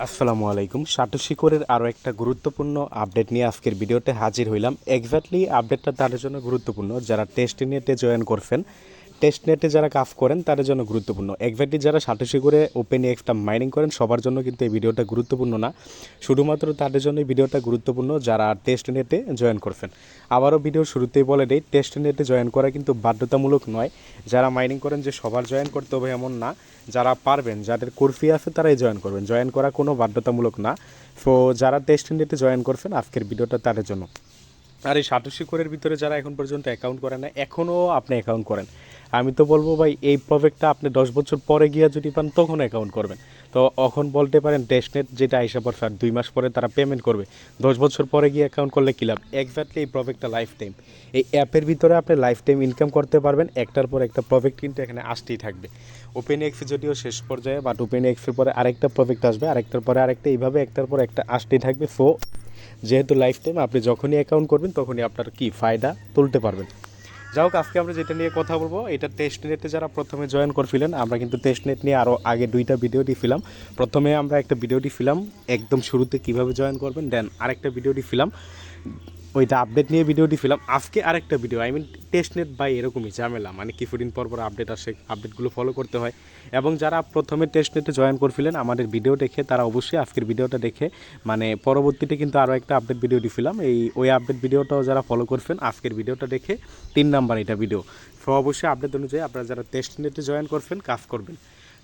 আসসালামু আলাইকুম। সাতোশি কোরের আরও একটা গুরুত্বপূর্ণ আপডেট নিয়ে আজকের ভিডিওতে হাজির হইলাম। এক্স্যাক্টলি আপডেটটা তাদের জন্য গুরুত্বপূর্ণ যারা টেস্টনেটে জয়েন করছেন, টেস্টনেটে যারা কাজ করেন তাদের জন্য গুরুত্বপূর্ণ। এক্স্যাক্টলি যারা সাতোশি করে ওপেন এক্সটা মাইনিং করেন সবার জন্য কিন্তু এই ভিডিওটা গুরুত্বপূর্ণ না, শুধুমাত্র তাদের জন্য এই ভিডিওটা গুরুত্বপূর্ণ যারা টেস্টনেটে জয়েন করছেন। আবারও ভিডিওর শুরুতেই বলে দেই, টেস্টনেটে জয়েন করা কিন্তু বাধ্যতামূলক নয়। যারা মাইনিং করেন যে সবার জয়েন করতে হবে এমন না, যারা পারবেন, যাদের কোর্ফি আছে তারাই জয়েন করবেন। জয়েন করা কোনো বাধ্যতামূলক না। সো যারা টেস্টনেটে জয়েন করছেন আজকের ভিডিওটা তাদের জন্য। আর এই সাতোশি কোরের ভিতরে যারা এখন পর্যন্ত অ্যাকাউন্ট করেন না, এখনও আপনি অ্যাকাউন্ট করেন, আমি তো বলবো ভাই এই প্রজেক্টটা আপনি 10 বছর পরে গিয়া যদি পান তখন অ্যাকাউন্ট করবেন। তো এখন বলতে পারেন টেস্টনেট যেটা আইসা পড়ছে আর 2 মাস পরে তারা পেমেন্ট করবে, 10 বছর পরে গিয়ে অ্যাকাউন্ট করলে কী লাভ? এক্স্যাক্টলি এই প্রজেক্টটা লাইফ টাইম, এই অ্যাপের ভিতরে আপনি লাইফ টাইম ইনকাম করতে পারবেন। একটার পর একটা প্রজেক্ট কিন্তু এখানে আসতেই থাকবে। ওপেন এক্স যদিও শেষ পর্যায়ে, বাট ওপেন এক্সের পরে আরেকটা প্রজেক্ট আসবে, আরেকটার পরে আরেকটা, এইভাবে একটার পর একটা আসতেই থাকবে। সো যেহেতু লাইফ টাইম, আপনি যখনই অ্যাকাউন্ট করবেন তখনই আপনার কি ফায়দা তুলতে পারবেন। যাই হোক, আজকে আমরা যেটা নিয়ে কথা বলবো, এটা টেস্টনেটে যারা প্রথমে জয়েন করছিলেন, আমরা কিন্তু টেস্টনেট নিয়ে আরও আগে 2টা ভিডিও দিছিলাম। প্রথমে আমরা একটা ভিডিও দিছিলাম একদম শুরুতে কিভাবে জয়েন করবেন, দেন আরেকটা ভিডিও দিছিলাম ওইটা আপডেট নিয়ে ভিডিও দিছিলাম। আজকে আরেকটা video, I mean testnet by এরকমই ঝামেলা, মানে কিছুদিন পর পর আপডেট আসে, আপডেটগুলো ফলো করতে হয়। এবং যারা প্রথমে টেস্টনেটে জয়েন করছিলেন আমাদের ভিডিও দেখে, তারা অবশ্যই আজকের ভিডিওটা দেখে, মানে পরবর্তীতে কিন্তু আরও একটা আপডেট ভিডিও দিছিলাম, ওই আপডেট ভিডিওটাও যারা ফলো করছেন আজকের ভিডিওটা দেখে 3 নাম্বার এটা ভিডিও। সো অবশ্যই আপডেট অনুযায়ী আপনারা যারা টেস্টনেটে জয়েন করছেন কাজ করবেন।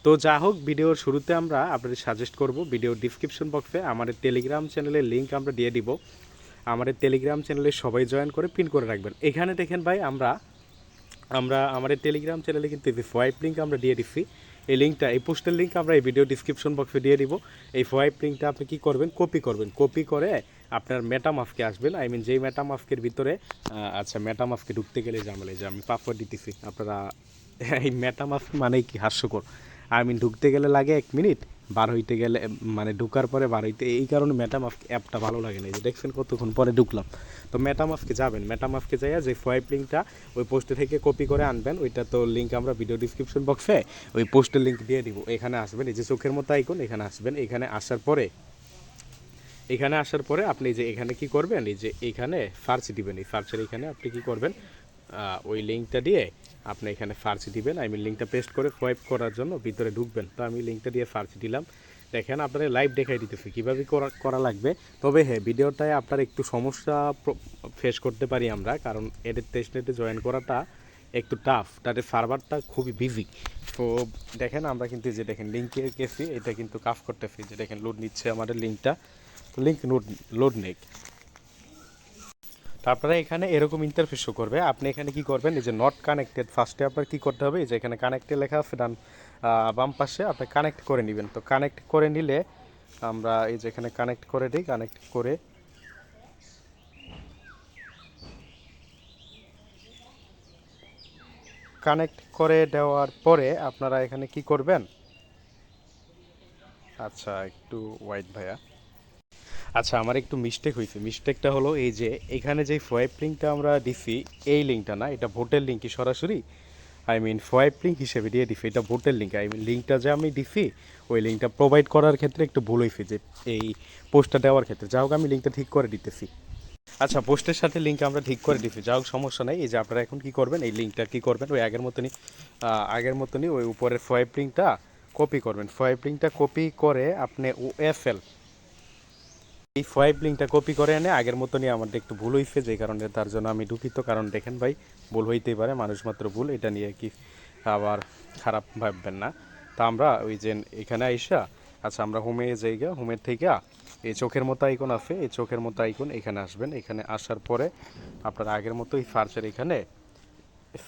তো যা হোক, ভিডিওর শুরুতে আমরা আপনাদের সাজেস্ট করব, ভিডিওর ডিসক্রিপশন বক্সে আমাদের টেলিগ্রাম চ্যানেলের লিঙ্ক আমরা দিয়ে দিব। আমাদের টেলিগ্রাম চ্যানেলে সবাই জয়েন করে পিন করে রাখবেন। এখানে দেখেন ভাই, আমরা আমরা আমাদের টেলিগ্রাম চ্যানেলে কিন্তু এই সোয়াইপ লিঙ্ক আমরা দিয়ে দিচ্ছি। এই লিঙ্কটা, এই পোস্টের লিঙ্ক আমরা এই ভিডিও ডিসক্রিপশন বক্সে দিয়ে দিব। এই সোয়াইপ লিঙ্কটা আপনি কী করবেন, কপি করবেন। কপি করে আপনার মেটামাস্কে আসবেন, আই মিন যেই মেটামাস্কের ভিতরে আচ্ছা, মেটামাস্কে ঢুকতে গেলে ঝামেলা, যে আমি পাসওয়ার্ড দিতেছি আপনারা এই মেটামাস্ক মানেই কি হাস্যকর। আই মিন ঢুকতে গেলে লাগে 1 মিনিট, বার হইতে গেলে মানে ঢুকার পরে বার হইতে, এই কারণে মেটামাস্ক অ্যাপটা ভালো লাগে না। এই যে দেখছেন কতক্ষণ পরে ঢুকলাম। তো মেটামাস্কে যাবেন, মেটামাস্কে যাইয়া যে সোয়াইপ লিঙ্কটা ওই পোস্টে থেকে কপি করে আনবেন, ওইটা তো লিঙ্ক আমরা ভিডিও ডিসক্রিপশন বক্সে ওই পোস্টের লিঙ্ক দিয়ে দিব। এখানে আসবেন, এই যে চোখের মতো আইকন, এখানে আসবেন। এখানে আসার পরে আপনি যে এখানে কি করবেন, এই যে এখানে সার্চ দিবেন, এই সার্চের এখানে আপনি কি করবেন, ওই লিঙ্কটা দিয়ে আপনি এখানে সার্চ দিবেন। আমি লিঙ্কটা পেস্ট করে সোয়াইপ করার জন্য ভিতরে ঢুকবেন। তো আমি লিঙ্কটা দিয়ে সার্চ দিলাম। দেখেন আপনাদের লাইভ দেখাই দিতেছি কীভাবে করা লাগবে। তবে হ্যাঁ, ভিডিওটায় আপনার একটু সমস্যা ফেস করতে পারি আমরা, কারণ এদের টেস্টনেটে জয়েন করাটা একটু টাফ, তাদের সার্ভারটা খুবই বিজি। তো দেখেন আমরা কিন্তু যে দেখেন লিঙ্কে গেছি, এটা কিন্তু কাজ করতেছি, যে দেখেন লোড নিচ্ছে আমাদের লিঙ্কটা। তো লিঙ্ক লোড নেই। তো আপনারা এখানে এরকম ইন্টারফেস শো করবে। আপনি এখানে কি করবেন, এই যে নট কানেক্টেড, ফার্স্টে আপনার কী করতে হবে, এই যে এখানে কানেক্টে লেখা আছে ডান বাম পাশে, আপনি কানেক্ট করে নেবেন। তো কানেক্ট করে নিলে আমরা এই যে এখানে কানেক্ট করে দিই। কানেক্ট করে দেওয়ার পরে আপনারা এখানে কি করবেন, আচ্ছা একটু ওয়াইট ভাইয়া, আচ্ছা আমার একটু মিস্টেক হয়েছে। মিস্টেকটা হলো এই যে এখানে যে সোয়াইপ লিঙ্কটা আমরা দিছি, এই লিঙ্কটা না, এটা ভোটের লিঙ্কই সরাসরি, আই মিন সোয়াইপ লিঙ্ক হিসেবে দিয়ে দিছি, এটা ভোটের লিঙ্ক। আই মিন লিঙ্কটা যে আমি দিছি, ওই লিঙ্কটা প্রোভাইড করার ক্ষেত্রে একটু ভুল হয়েছে, যে এই পোস্টটা দেওয়ার ক্ষেত্রে। যা হোক, আমি লিঙ্কটা ঠিক করে দিতেছি। আচ্ছা, পোস্টের সাথে লিঙ্ক আমরা ঠিক করে দিচ্ছি, যা হোক সমস্যা নেই। এই যে আপনারা এখন কী করবেন, এই লিঙ্কটা কী করবেন, ওই আগের মতনই ওই উপরের সোয়াইপ লিঙ্কটা কপি করবেন। সোয়াইপ লিঙ্কটা কপি করে আপনি ওএফএল, এই সোয়াইপ লিঙ্কটা কপি করে এনে আগের মতনই, আমাদের একটু ভুল হয়েছে যে কারণে, তার জন্য আমি দুঃখিত। কারণ দেখেন ভাই, ভুল হইতেই পারে, মানুষ মাত্র ভুল, এটা নিয়ে কি আবার খারাপ ভাববেন না। তা আমরা ওই যে এখানে আইসা, আচ্ছা আমরা হোমে যাইগা, হোমের থেকে এই চোখের মতো আইকন আছে, এই চোখের মতো আইকন এখানে আসবেন। এখানে আসার পরে আপনারা আগের মতো এই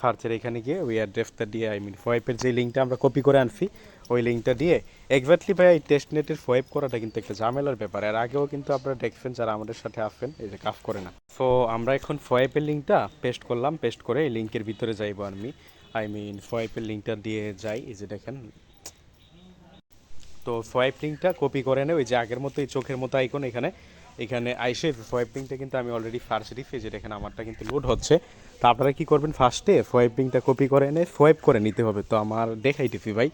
সার্চের এখানে গিয়ে ওই অ্যাড্রেসটা দিয়ে, আই মিন সোয়াইপের যে লিঙ্কটা আমরা কপি করে আনছি, ওই লিঙ্কটা দিয়ে এক্স্যাক্টলি ভাই, এই টেস্টনেটের সোয়াইপ করাটা কিন্তু একটা ঝামেলার ব্যাপার। এর আগেও কিন্তু আপনারা দেখবেন যারা আমাদের সাথে আসবেন, এই যে কাজ করে না। সো আমরা এখন সোয়াইপের লিঙ্কটা পেস্ট করলাম, পেস্ট করে এই লিঙ্কের ভিতরে যাইবো আমি, আই মিন সোয়াইপের লিঙ্কটা দিয়ে যাই, এই যে দেখেন। তো সোয়াইপ লিঙ্কটা কপি করে নেই, ওই যে আগের মতো এই চোখের মতো আইকন, এখানে আইসে সোয়াইপিংটা কিন্তু আমি অলরেডি ফার্স্ট দিচ্ছি, যেটা এখানে আমারটা কিন্তু লোড হচ্ছে। তো আপনারা কী করবেন, ফার্স্টে সোয়াইপিংটা কপি করে এনে সোয়াইপ করে নিতে হবে। তো আমার দেখাইতেছি ভাই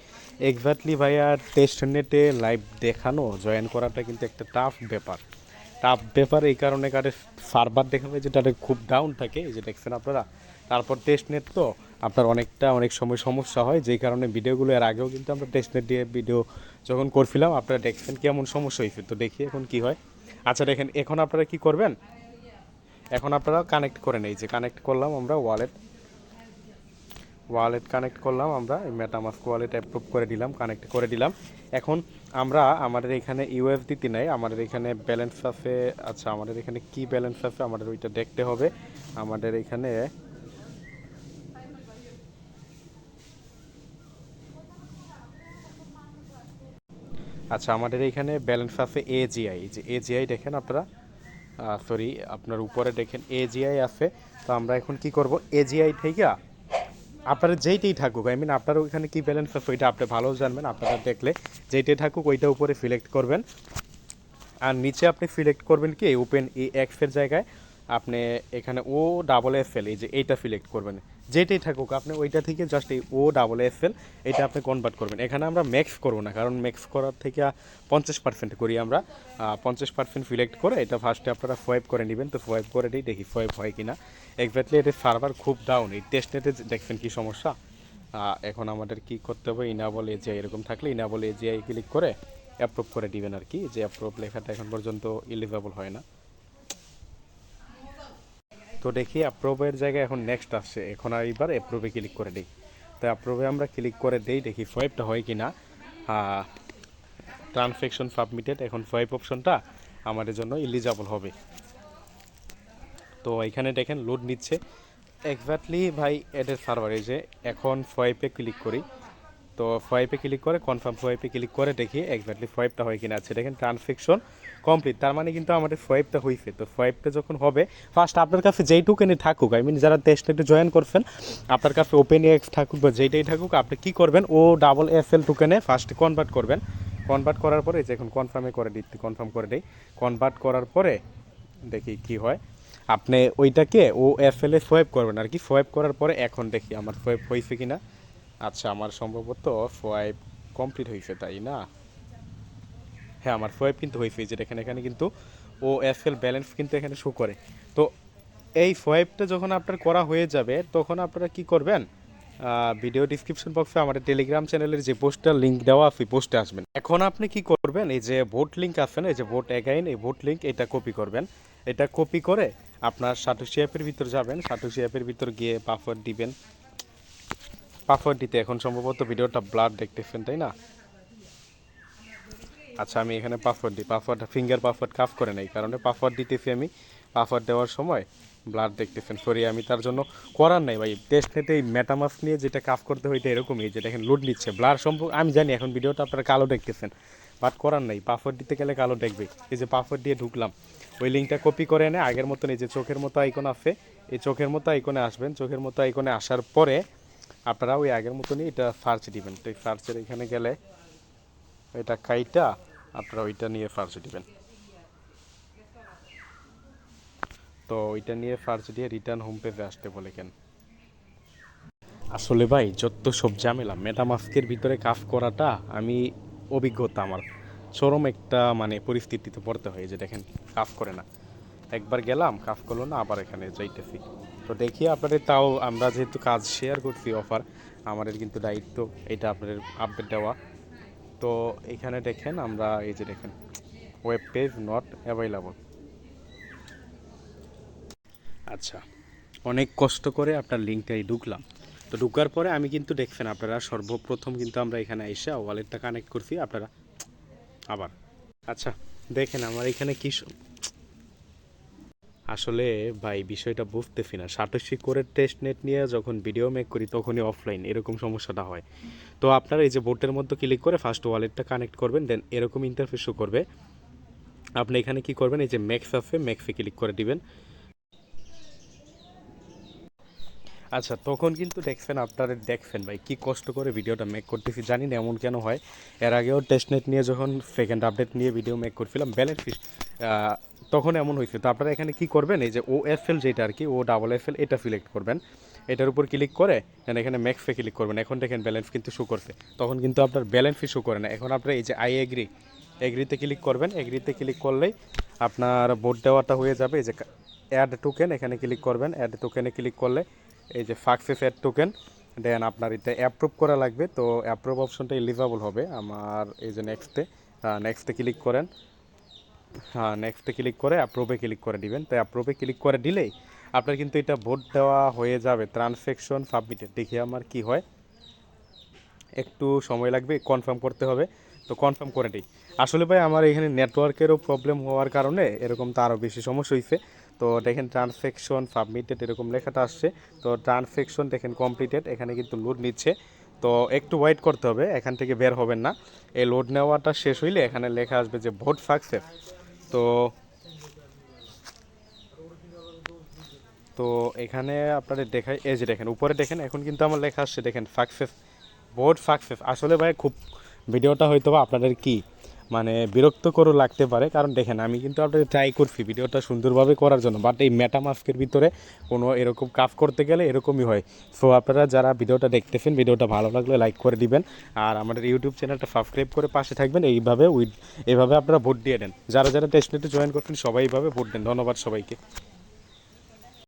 এক্স্যাক্টলি ভাই, আর টেস্ট নেটে লাইভ দেখানো জয়েন করাটা কিন্তু একটা টাফ ব্যাপার এই কারণে, কারে সার্ভার দেখাবে যেটা খুব ডাউন থাকে, এই যে দেখছেন আপনারা। তারপর টেস্ট নেট তো আপনার অনেক সময় সমস্যা হয়, যেই কারণে ভিডিওগুলো এর আগেও কিন্তু আমরা টেস্ট নেট দিয়ে ভিডিও যখন করছিলাম আপনারা দেখছেন কেমন সমস্যা হয়েছে। তো দেখি এখন কি হয়। আচ্ছা দেখেন, এখন আপনারা কি করবেন, এখন আপনারা কানেক্ট করেন। এই যে কানেক্ট করলাম আমরা ওয়ালেট কানেক্ট করলাম আমরা, মেটামাস্ক ওয়ালেট অ্যাপ্রুভ করে দিলাম, কানেক্ট করে দিলাম। এখন আমরা আমাদের এখানে ইউএসডিটি নাই, আমাদের এখানে ব্যালেন্স আছে। আচ্ছা আমাদের এখানে কি ব্যালেন্স আছে আমাদের ওইটা দেখতে হবে। আমাদের এখানে আচ্ছা আমাদের এখানে ব্যালেন্স আছে এজিআই, যে এজিআই দেখেন আপনারা, সরি আপনার উপরে দেখেন এজিআই আছে। তো আমরা এখন কি করব, এজিআই থেকে আপনারা যেইটাই থাকুক, আই মিন আপনার ওইখানে কী ব্যালেন্স আছে ওইটা আপনি ভালো জানবেন, আপনারা দেখলে যেইটাই থাকুক ওইটা উপরে সিলেক্ট করবেন। আর নিচে আপনি সিলেক্ট করবেন কি ওপেন এক্সের জায়গায় আপনি এখানে OSSL, এই যে এইটা সিলেক্ট করবেন। যেটাই থাকুক আপনি ওইটা থেকে জাস্ট এই OSSL এটা আপনি কনভার্ট করবেন। এখানে আমরা ম্যাক্স করবো না, কারণ ম্যাক্স করার থেকে 50% করি আমরা। 50% সিলেক্ট করে এটা ফার্স্টে আপনারা সোয়াইপ করে নেবেন। তো সোয়াইপ করে দিই, দেখি সোয়াইপ হয় কি না। এক্স্যাক্টলি এটা সার্ভার খুব ডাউন, এই টেস্ট নেটে দেখছেন কী সমস্যা। এখন আমাদের কি করতে হবে, ইনাবল এজিআই এরকম থাকলে ইনাবল এজিআই ক্লিক করে অ্যাপ্রুভ করে দিবেন আর কি, যে অ্যাপ্রুভ লেখাটা এখন পর্যন্ত এলিজেবল হয় না। তো দেখি অ্যাপ্রুভের জায়গায় এখন নেক্সট আসছে, এখন আর এবার অ্যাপ্রুভে ক্লিক করে দিই। তো অ্যাপ্রুভে আমরা ক্লিক করে দিই, দেখি সোয়াইপটা হয় কি না। ট্রানজ্যাকশন সাবমিটেড, এখন সোয়াইপ অপশনটা আমাদের জন্য এলিজেবল হবে। তো এখানে দেখেন লোড নিচ্ছে এক্স্যাক্টলি ভাই এদের সার্ভারে, যে এখন সোয়াইপে ক্লিক করি। তো সোয়াইপে ক্লিক করে কনফার্ম সোয়াইপে ক্লিক করে দেখি এক্স্যাক্টলি সোয়াইপটা হয় কিনা। আছে দেখেন ট্রানজ্যাকশন কমপ্লিট, তার মানে কিন্তু আমাদের সোয়াইপটা হয়েছে। তো সোয়াইপটা যখন হবে ফার্স্ট আপনার কাছে যেই টোকেনই থাকুক, আই মিন যারা টেস্ট নেটে জয়েন করছেন আপনার কাছে ওপেনএক্স থাকুক বা যেইটাই থাকুক, আপনি কী করবেন OSSL টোকেনে ফার্স্ট কনভার্ট করবেন। কনভার্ট করার পরে যে এখন কনফার্ম করে দিই। কনভার্ট করার পরে দেখি কি হয়। আপনি ওইটাকে OSSL এ সোয়াইপ করবেন আর কি। সোয়াইপ করার পরে এখন দেখি আমার সোয়াইপ হয়েছে কিনা। আচ্ছা আমার সম্ভবত সোয়াইপ কমপ্লিট হয়েছে, তাই না? হ্যাঁ আমার সোয়াইপ কিন্তু হয়েছে, যে এখানে কিন্তু OSSL ব্যালেন্স কিন্তু এখানে শো করে। তো এই সোয়াইপটা যখন আপনার করা হয়ে যাবে তখন আপনারা কি করবেন, ভিডিও ডিসক্রিপশন বক্সে আমাদের টেলিগ্রাম চ্যানেলের যে পোস্টার লিঙ্ক দেওয়া আছে পোস্টে আসবেন। এখন আপনি কি করবেন, এই যে ভোট লিঙ্ক আছে না, এই যে ভোট অ্যাগাইন, এই ভোট লিঙ্ক এটা কপি করবেন। এটা কপি করে আপনার সাটোশি অ্যাপের ভিতর যাবেন, সাটোশি অ্যাপের ভিতর গিয়ে পাসওয়ার্ড দিবেন। পাসওয়ার্ড দিতে এখন সম্ভবত ভিডিওটা ব্লার দেখতেছেন তাই না। আচ্ছা আমি এখানে পাসওয়ার্ড দিই, পাসওয়ার্ডটা ফিঙ্গার পাসওয়ার্ড কাজ করে নাই কারণে পাসওয়ার্ড দিতেছি আমি। পাসওয়ার্ড দেওয়ার সময় ব্লার দেখতেছেন, সরি আমি তার জন্য করার নাই ভাই। টেস্ট নেটে এই মেটামাস্ক নিয়ে যেটা কাজ করতে হয় এটা এরকমই, যে দেখেন লোড নিচ্ছে ব্লার সম্পর্ক আমি জানি। এখন ভিডিওটা আপনারা কালো দেখতেছেন বাট করার নাই, পাসওয়ার্ড দিতে গেলে কালো দেখবে। এই যে পাসওয়ার্ড দিয়ে ঢুকলাম, ওই লিঙ্কটা কপি করে এনে আগের মতন এই যে চোখের মতো আইকন আছে, এই চোখের মতো আইকনে আসবেন। চোখের মতো আইকনে আসার পরে আপনারা ওই আগের মতনই এটা সার্চ দিবেন। তো এই সার্চের এখানে গেলে এটা কাইটা আপনারা ওইটা নিয়ে সার্চ দিবেন। তো ওইটা নিয়ে সার্চ দিয়ে রিটার্ন হোম পেজে আসতে বলে কেন। আসলে ভাই যত সব ঝামেলা মেটামাস্কের ভিতরে কাজ করাটা, আমি অভিজ্ঞতা আমার চরম একটা মানে পরিস্থিতিতে পড়তে হয়, যে দেখেন কাজ করে না। একবার গেলাম কাজ করলো না, আবার এখানে যাইতেছি। তো দেখি আপনাদের, তাও আমরা যেহেতু কাজ শেয়ার করছি অফার, আমাদের কিন্তু দায়িত্ব এটা আপনাদের আপডেট দেওয়া। তো এখানে দেখেন আমরা এই যে দেখেন ওয়েব পেজ নট অ্যাভেলেবল। আচ্ছা অনেক কষ্ট করে আপনার লিঙ্কটাই ঢুকলাম। তো ঢুকার পরে আমি কিন্তু দেখছেন আপনারা সর্বপ্রথম কিন্তু আমরা এখানে এসে ওয়ালেটটা কানেক্ট করছি আপনারা আবার। আচ্ছা দেখেন আমার এখানে কি আসলে ভাই বিষয়টা বুঝতেছি না। সাটোশি কোরের টেস্ট নেট নিয়ে যখন ভিডিও মেক করি তখনই অফলাইন এরকম সমস্যাটা হয়। তো আপনারা এই যে বোটের মধ্যে ক্লিক করে ফার্স্ট ওয়ালেটটা কানেক্ট করবেন, দেন এরকম ইন্টারফেস শো করবে। আপনি এখানে কি করবেন, এই যে ম্যাক্স আছে ম্যাক্সে ক্লিক করে দিবেন। আচ্ছা, তখন কিন্তু দেখছেন ভাই কি কষ্ট করে ভিডিওটা মেক করতেছি, জানি না এমন কেন হয়। এর আগেও টেস্টনেট নিয়ে যখন সেকেন্ড আপডেট নিয়ে ভিডিও মেক করছিলাম ব্যালেন্স ফিস, তখন এমন হয়েছে। তো আপনারা এখানে কি করবেন, এই যে OFL যেটা আর কি, OFL এটা সিলেক্ট করবেন। এটার উপর ক্লিক করে এখানে ম্যাক্সে ক্লিক করবেন। এখন দেখেন ব্যালেন্স কিন্তু শো করছে, তখন কিন্তু আপনার ব্যালেন্সই শো করে না। এখন আপনারা এই যে এগ্রিতে ক্লিক করবেন। এগ্রিতে ক্লিক করলেই আপনার ভোট দেওয়াটা হয়ে যাবে। এই যে অ্যাড টোকেন, এখানে ক্লিক করবেন। অ্যাড টোকেনে ক্লিক করলে এই যে সাকসেস অ্যাড টোকেন, দেন আপনার এটা অ্যাপ্রুভ করা লাগবে। তো অ্যাপ্রুভ অপশনটা এলিজিবল হবে আমার। এই যে নেক্সটে ক্লিক করেন। হ্যাঁ, নেক্সটে ক্লিক করে অ্যাপ্রুভে ক্লিক করে দিবেন। তো অ্যাপ্রুভে ক্লিক করে দিলেই আপনার কিন্তু এটা ভোট দেওয়া হয়ে যাবে। ট্রানজ্যাকশন সাবমিটেড, দেখি আমার কি হয়। একটু সময় লাগবে, কনফার্ম করতে হবে। তো কনফার্ম করে দিই। আসলে ভাই আমার এখানে নেটওয়ার্কেরও প্রবলেম হওয়ার কারণে এরকম তো আরও বেশি সমস্যা হয়েছে। তো দেখেন ট্রানজ্যাকশন সাবমিটেড এরকম লেখাটা আসছে। তো ট্রানজ্যাকশন দেখেন কমপ্লিটেড, এখানে কিন্তু লোড নিচ্ছে। তো একটু ওয়েট করতে হবে, এখান থেকে বের হবেন না। এই লোড নেওয়াটা শেষ হইলে এখানে লেখা আসবে যে ভোট সাকসেস। তো তো এখানে আপনাদের দেখায়, এই যে দেখেন উপরে দেখেন, এখন কিন্তু আমার লেখা আসছে দেখেন সাকসেস, ভোট সাকসেস। আসলে ভাই খুব ভিডিওটা হয়তো বা আপনাদের কি মানে বিরক্তকর লাগতে পারে, কারণ দেখেন আমি কিন্তু আপনাদের ট্রাই করছি ভিডিওটা সুন্দরভাবে করার জন্য, বাট এই মেটামাস্কের ভিতরে কোনো এরকম কাজ করতে গেলে এরকমই হয়। সো আপনারা যারা ভিডিওটা দেখতেছেন, ভিডিওটা ভালো লাগলে লাইক করে দিবেন, আর আমাদের ইউটিউব চ্যানেলটা সাবস্ক্রাইব করে পাশে থাকবেন। এইভাবে আপনারা ভোট দিয়ে দেন। যারা যারা টেস্টনেটে জয়েন করছেন সবাই এইভাবে ভোট দেন। ধন্যবাদ সবাইকে।